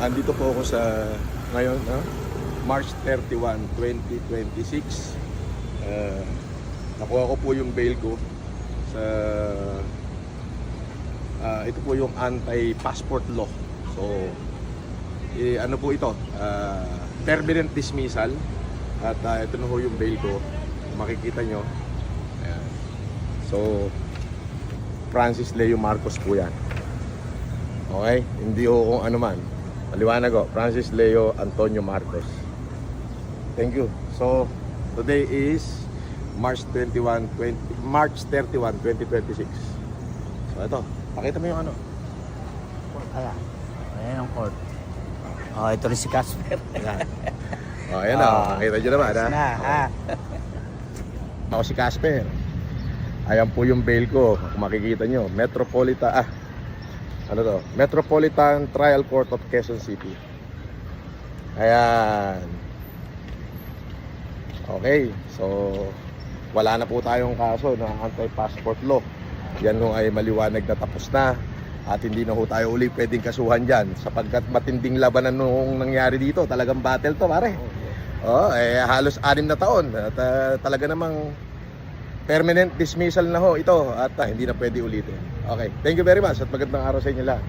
Andito po ako sa ngayon, March 31, 2026. Nakuha ko po yung bail ko sa ito po yung anti-passport law. So, ano po ito? Permanent dismissal. At ito na po yung bail ko. Makikita nyo. Ayan. So, Francis Leo Marcos po yan. Okay? Hindi ko kung ano man. Maliwanag ko. Francis Leo Antonio Marcos. Thank you. So, today is March 31, 2026. So, ito. Pakita mo yung ano. Ayan. Ayan yung court. Oh, ito rin si Casper. Ayan. Oh, ayan o. Nakita nyo naman, ha? Ha? Ako si Casper. Ayan po yung bail ko. Kung makikita nyo. Metropolitan Trial Court of Quezon City. Ayan. Okay. So, wala na po tayong kaso na anti-passport law. Yan ho ay maliwanag na tapos na. At hindi na ho tayo uli pwedeng kasuhan dyan. Sapagkat matinding labanan nung nangyari dito. Talagang battle to, pare. Halos 6 na taon. At talaga namang permanent dismissal na ho ito. At hindi na pwede ulitin. Okay. Thank you very much. At magandang araw sa inyo lahat.